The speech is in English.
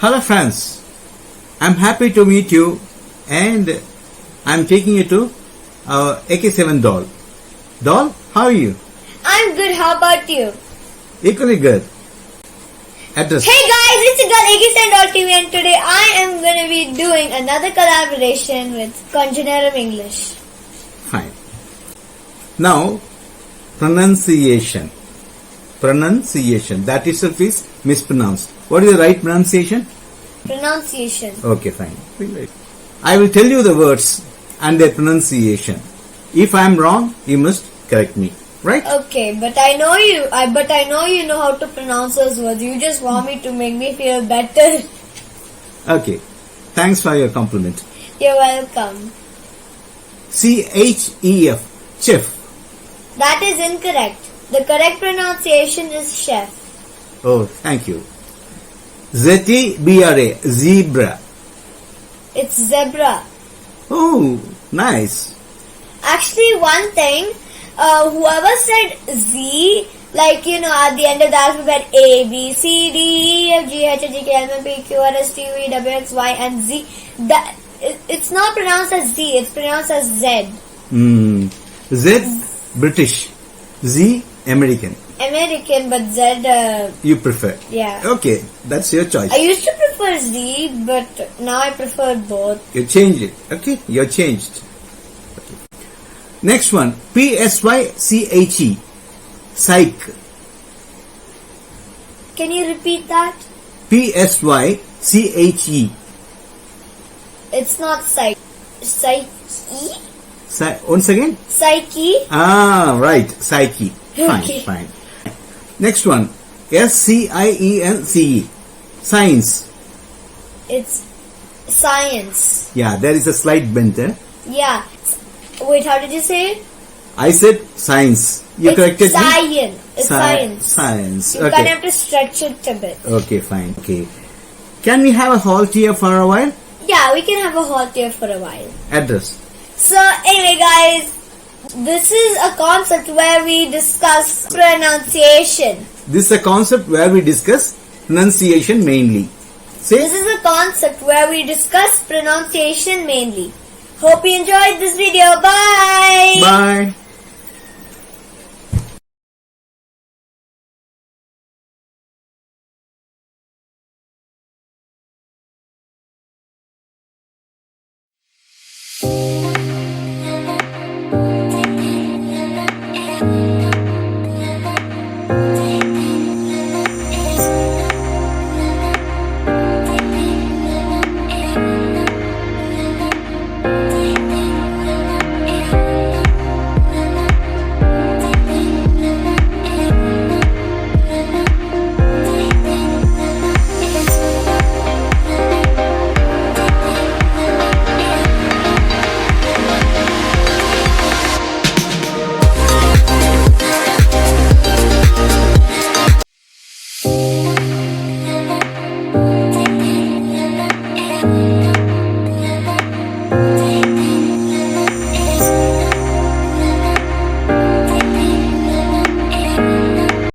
Hello friends, I'm happy to meet you and I'm taking you to our AK7DOLL. Doll, how are you? I'm good, how about you? Equally good. Address. Hey guys, it's your girl AK7DOLL TV and today I am going to be doing another collaboration with KonjaneramEnglish. Fine. Now, pronunciation. Pronunciation. That itself is mispronounced. What is the right pronunciation? Pronunciation. Okay, fine. I will tell you the words and their pronunciation. If I am wrong, you must correct me. Right? Okay, but I know you know how to pronounce those words. You just want me to make me feel better. Okay. Thanks for your compliment. You're welcome. CHEF. Chef. That is incorrect. The correct pronunciation is chef. Oh, thank you. ZEBRA. Zebra. It's zebra. Oh, nice. Actually, one thing, whoever said Z, like, at the end of the alphabet, A, B, C, D, E, F, G, H, I, J, K, L, M, N, P, Q, R, S, T, U, V, W, X, Y, and Z, it's not pronounced as Z, it's pronounced as Z. Z, British. Z, American. American, but Z, You prefer? yeah. Okay, that's your choice. I used to prefer Z, but now I prefer both. You change it. Okay, you're changed. Next one, PSYCHE. Psych. Can you repeat that? PSYCHE. It's not psyche. Psyche? Once again? Psyche? Ah, right. Psyche. Fine, Okay. fine. Next one, SCIENCE. Science. It's science. Yeah, there is a slight bend there. Yeah. Wait, how did you say it? I said science. You It's corrected me? science. It's science. Science. You kind of have to stretch it a bit. Okay, fine. Okay. Can we have a halt here for a while? Yeah, we can have a halt here for a while. Address. So anyway guys, this is a concept where we discuss pronunciation. This is a concept where we discuss pronunciation mainly. Say. This is a concept where we discuss pronunciation mainly. Hope you enjoyed this video. Bye! Bye.